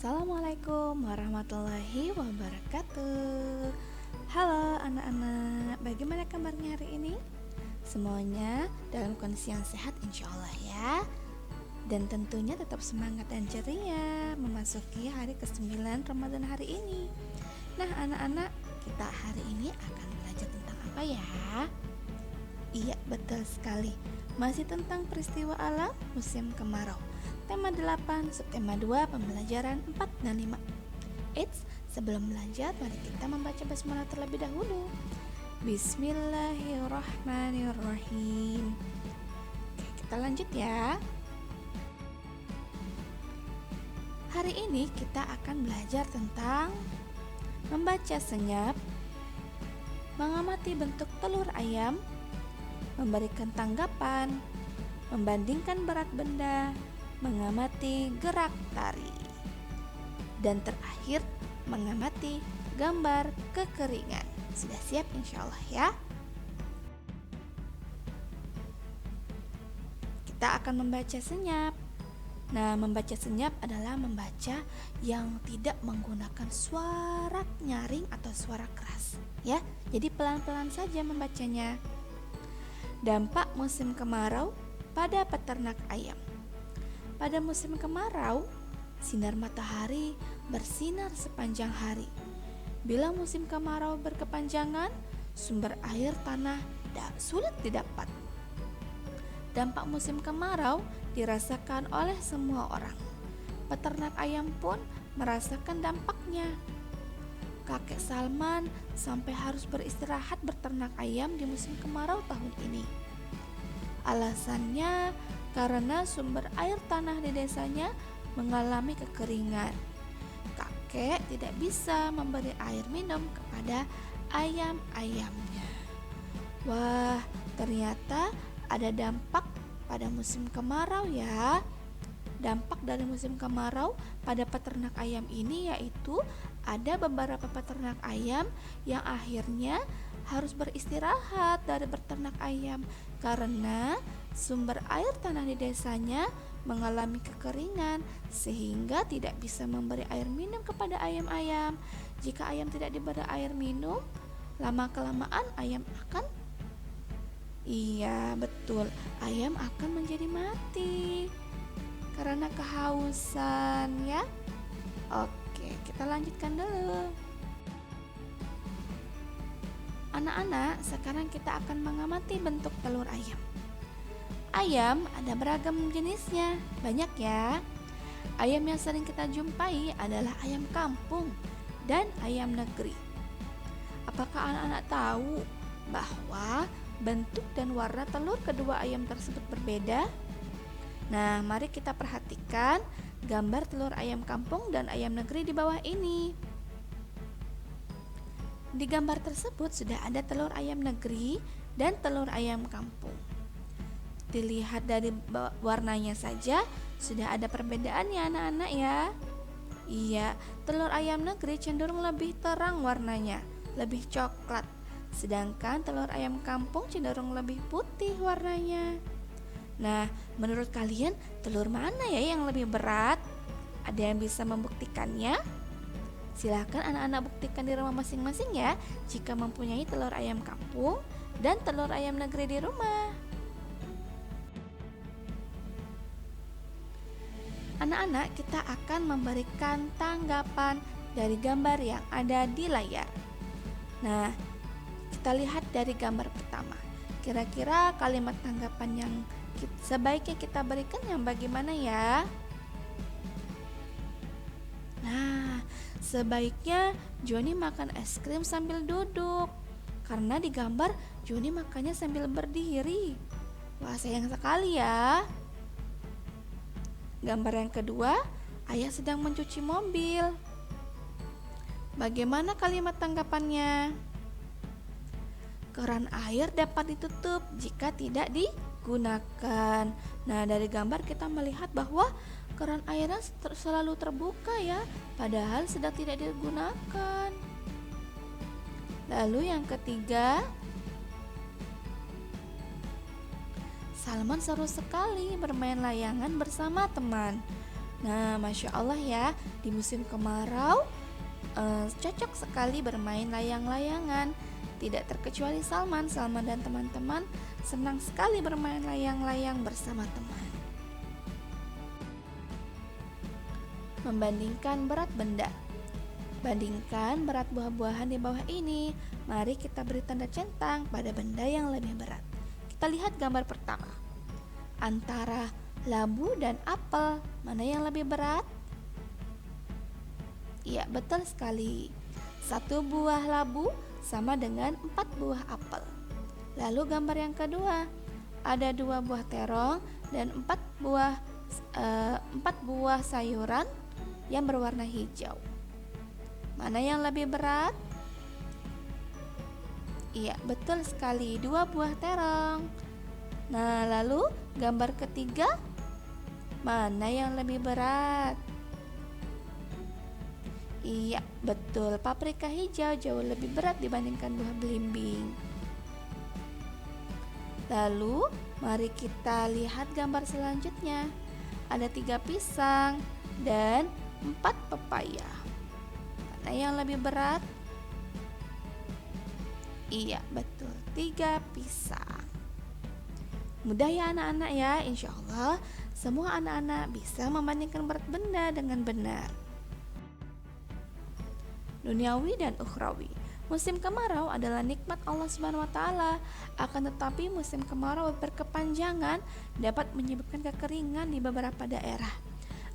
Assalamualaikum warahmatullahi wabarakatuh. Halo anak-anak, bagaimana kabarnya hari ini? Semuanya dalam kondisi yang sehat insya Allah ya. Dan tentunya tetap semangat dan ceria memasuki hari ke-9 Ramadan hari ini. Nah anak-anak, kita hari ini akan belajar tentang apa ya? Iya betul sekali, masih tentang peristiwa alam musim kemarau. Tema 8, subtema 2, pembelajaran 4 dan 5. Eits, sebelum belajar mari kita membaca basmalah terlebih dahulu. Bismillahirrahmanirrahim. Oke, kita lanjut ya. Hari ini kita akan belajar tentang membaca senyap, mengamati bentuk telur ayam, memberikan tanggapan, membandingkan berat benda, mengamati gerak tari, dan terakhir mengamati gambar kekeringan. Sudah siap insya Allah ya? Kita akan membaca senyap. Nah, membaca senyap adalah membaca yang tidak menggunakan suara nyaring atau suara keras ya. Jadi pelan-pelan saja membacanya. Dampak musim kemarau pada peternak ayam. Pada musim kemarau, sinar matahari bersinar sepanjang hari. Bila musim kemarau berkepanjangan, sumber air tanah sulit didapat. Dampak musim kemarau dirasakan oleh semua orang. Peternak ayam pun merasakan dampaknya. Kakek Salman sampai harus beristirahat berternak ayam di musim kemarau tahun ini. Alasannya karena sumber air tanah di desanya mengalami kekeringan. Kakek tidak bisa memberi air minum kepada ayam-ayamnya. Wah, ternyata ada dampak pada musim kemarau ya. Dampak dari musim kemarau pada peternak ayam ini yaitu ada beberapa peternak ayam yang akhirnya harus beristirahat dari berternak ayam karena sumber air tanah di desanya mengalami kekeringan sehingga tidak bisa memberi air minum kepada ayam-ayam. Jika ayam tidak diberi air minum, lama-kelamaan ayam akan ayam akan menjadi mati karena kehausan ya. Oke, kita lanjutkan dulu. Anak-anak, sekarang kita akan mengamati bentuk telur ayam. Ayam ada beragam jenisnya, banyak ya. Ayam yang sering kita jumpai adalah ayam kampung dan ayam negeri. Apakah anak-anak tahu bahwa bentuk dan warna telur kedua ayam tersebut berbeda? Nah, mari kita perhatikan gambar telur ayam kampung dan ayam negeri di bawah ini. Di gambar tersebut sudah ada telur ayam negeri dan telur ayam kampung. Dilihat dari warnanya saja sudah ada perbedaannya anak-anak ya. Iya, telur ayam negeri cenderung lebih terang warnanya, lebih coklat. Sedangkan telur ayam kampung cenderung lebih putih warnanya. Nah, menurut kalian telur mana ya yang lebih berat? Ada yang bisa membuktikannya? Silakan anak-anak buktikan di rumah masing-masing ya jika mempunyai telur ayam kampung dan telur ayam negeri di rumah. Anak-anak, kita akan memberikan tanggapan dari gambar yang ada di layar. Nah, kita lihat dari gambar pertama. Kira-kira kalimat tanggapan yang sebaiknya kita berikan yang bagaimana ya? Nah, sebaiknya Joni makan es krim sambil duduk. Karena di gambar Joni makannya sambil berdiri. Wah, sayang sekali ya. Gambar yang kedua, ayah sedang mencuci mobil. Bagaimana kalimat tanggapannya? Keran air dapat ditutup jika tidak digunakan. Nah, dari gambar kita melihat bahwa keran airnya selalu terbuka ya, padahal sedang tidak digunakan. Lalu yang ketiga, Salman seru sekali bermain layangan bersama teman. Nah, Masya Allah ya, di musim kemarau cocok sekali bermain layang-layangan. Tidak terkecuali Salman dan teman-teman senang sekali bermain layang-layang bersama teman. Membandingkan berat benda. Bandingkan berat buah-buahan di bawah ini. Mari kita beri tanda centang pada benda yang lebih berat. Kita lihat gambar pertama. Antara labu dan apel, mana yang lebih berat? Iya, betul sekali. 1 buah labu sama dengan 4 buah apel. Lalu gambar yang kedua, ada 2 buah terong dan 4 buah sayuran yang berwarna hijau. Mana yang lebih berat? Iya, betul sekali, 2 buah terong. Nah, lalu gambar ketiga, mana yang lebih berat? Iya, betul, paprika hijau jauh lebih berat dibandingkan buah belimbing. Lalu, mari kita lihat gambar selanjutnya. Ada 3 pisang dan 4 pepaya. Mana yang lebih berat? Iya, betul, 3 pisang. Mudah ya anak-anak ya, insya Allah semua anak-anak bisa membandingkan berat benda dengan benar. Duniawi dan ukhrawi. Musim kemarau adalah nikmat Allah Subhanahu wa taala. Akan tetapi musim kemarau berkepanjangan dapat menyebabkan kekeringan di beberapa daerah.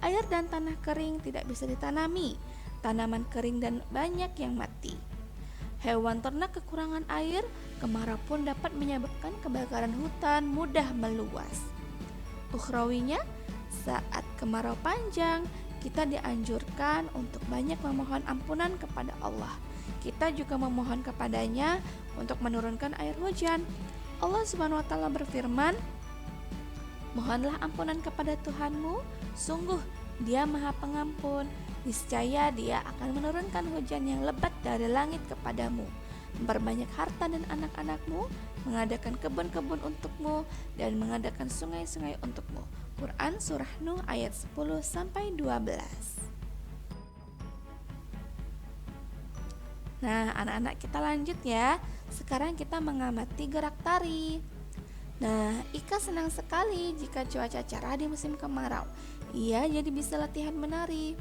Air dan tanah kering tidak bisa ditanami. Tanaman kering dan banyak yang mati. Hewan ternak kekurangan air, kemarau pun dapat menyebabkan kebakaran hutan mudah meluas. Ukhrawinya, saat kemarau panjang, kita dianjurkan untuk banyak memohon ampunan kepada Allah. Kita juga memohon kepadanya untuk menurunkan air hujan. Allah Subhanahu wa taala berfirman, "Mohonlah ampunan kepada Tuhanmu, sungguh Dia Maha Pengampun. Niscaya Dia akan menurunkan hujan yang lebat dari langit kepadamu, memperbanyak harta dan anak-anakmu, mengadakan kebun-kebun untukmu, dan mengadakan sungai-sungai untukmu." Quran Surah Nuh ayat 10-12. Nah, anak-anak kita lanjut ya. Sekarang kita mengamati gerak tari. Nah, Ika senang sekali jika cuaca cerah di musim kemarau. Ia jadi bisa latihan menari.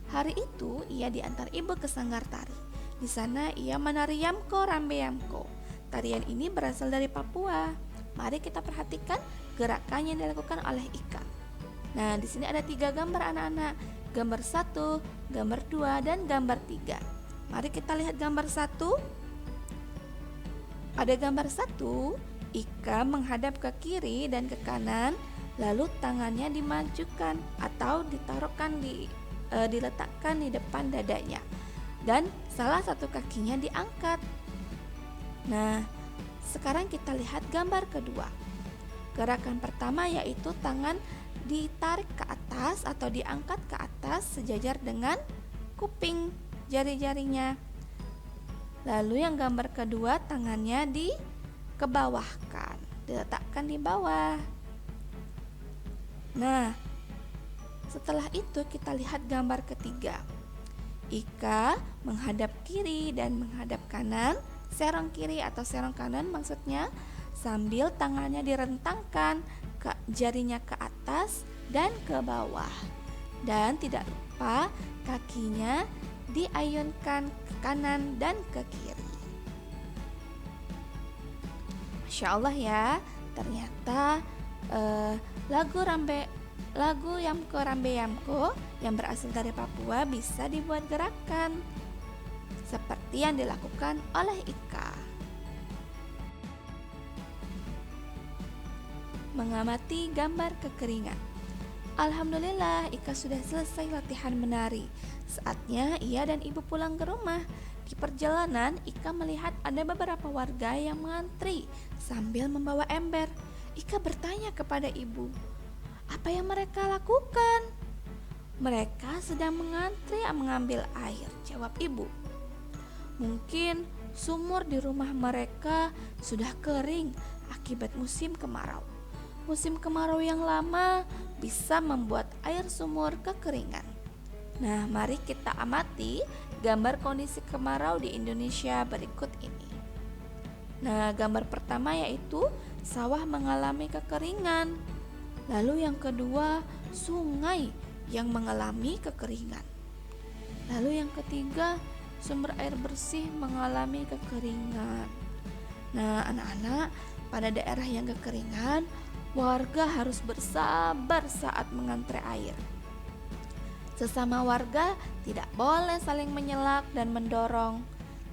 Hari itu ia diantar ibu ke sanggar tari. Di sana ia menari Yamko Rambe Yamko. Tarian ini berasal dari Papua. Mari kita perhatikan gerakan yang dilakukan oleh Ika. Nah, di sini ada 3 gambar anak-anak. Gambar 1, gambar 2, dan gambar 3. Mari kita lihat gambar 1. Pada gambar 1, Ika menghadap ke kiri dan ke kanan, lalu tangannya dimajukan atau diletakkan di depan dadanya, dan salah satu kakinya diangkat. Nah, sekarang kita lihat gambar kedua. Gerakan pertama yaitu tangan ditarik ke atas atau diangkat ke atas sejajar dengan kuping jari-jarinya. Lalu yang gambar kedua, tangannya dikebawahkan, diletakkan di bawah. Nah, setelah itu kita lihat gambar ketiga. Ika menghadap kiri dan menghadap kanan, serong kiri atau serong kanan maksudnya, sambil tangannya direntangkan, jarinya ke atas dan ke bawah. Dan tidak lupa kakinya diayunkan ke kanan dan ke kiri. Masya Allah ya, ternyata lagu Yamko Rambe Yamko yang berasal dari Papua bisa dibuat gerakan seperti yang dilakukan oleh Ika. Mengamati gambar kekeringan. Alhamdulillah, Ika sudah selesai latihan menari. Saatnya ia dan ibu pulang ke rumah. Di perjalanan, Ika melihat ada beberapa warga yang mengantri sambil membawa ember. Ika bertanya kepada ibu, apa yang mereka lakukan? Mereka sedang mengantri mengambil air, jawab ibu. Mungkin sumur di rumah mereka sudah kering akibat musim kemarau. Musim kemarau yang lama bisa membuat air sumur kekeringan. Nah, mari kita amati gambar kondisi kemarau di Indonesia berikut ini. Nah, gambar pertama yaitu sawah mengalami kekeringan. Lalu yang kedua, sungai yang mengalami kekeringan. Lalu yang ketiga, sumber air bersih mengalami kekeringan. Nah, anak-anak, pada daerah yang kekeringan, warga harus bersabar saat mengantre air. Sesama warga tidak boleh saling menyelak dan mendorong.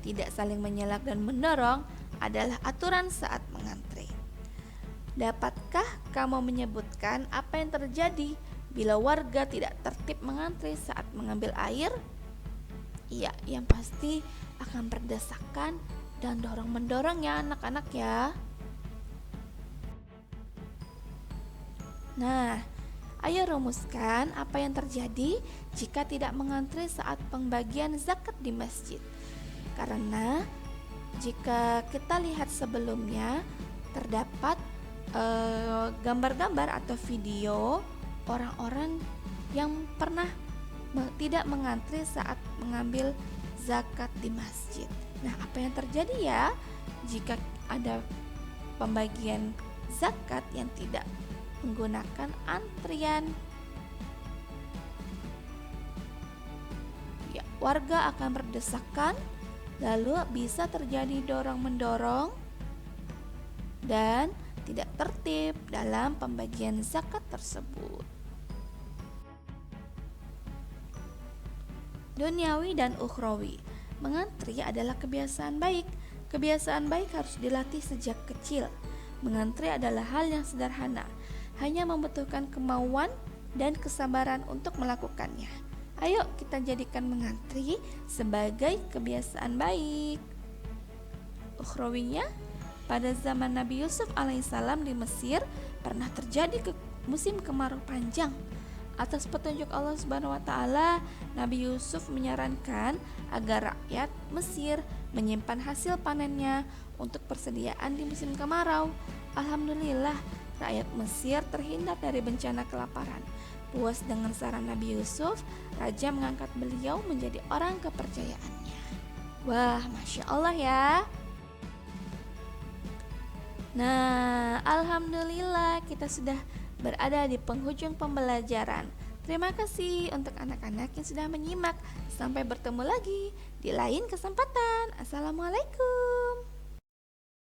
Tidak saling menyelak dan mendorong adalah aturan saat mengantre. Dapatkah kamu menyebutkan apa yang terjadi bila warga tidak tertib mengantre saat mengambil air? Iya, yang pasti akan berdesakan dan dorong-mendorong ya anak-anak ya. Nah, ayo rumuskan apa yang terjadi jika tidak mengantre saat pembagian zakat di masjid. Karena jika kita lihat sebelumnya terdapat gambar-gambar atau video orang-orang yang pernah tidak mengantri saat mengambil zakat di masjid. Nah, apa yang terjadi ya jika ada pembagian zakat yang tidak menggunakan antrian? Ya, warga akan berdesakan, lalu bisa terjadi dorong-mendorong dan tidak tertib dalam pembagian zakat tersebut. Duniawi dan ukhrawi. Mengantri adalah kebiasaan baik. Kebiasaan baik harus dilatih sejak kecil. Mengantri adalah hal yang sederhana, hanya membutuhkan kemauan dan kesabaran untuk melakukannya. Ayo kita jadikan mengantri sebagai kebiasaan baik. Ukhrawinya, pada zaman Nabi Yusuf alaihissalam di Mesir pernah terjadi musim kemarau panjang. Atas petunjuk Allah Subhanahu wa taala, Nabi Yusuf menyarankan agar rakyat Mesir menyimpan hasil panennya untuk persediaan di musim kemarau. Alhamdulillah, rakyat Mesir terhindar dari bencana kelaparan. Puas dengan saran Nabi Yusuf, raja mengangkat beliau menjadi orang kepercayaannya. Wah, Masya Allah ya. Nah, alhamdulillah kita sudah berada di penghujung pembelajaran. Terima kasih untuk anak-anak yang sudah menyimak. Sampai bertemu lagi di lain kesempatan. Assalamualaikum.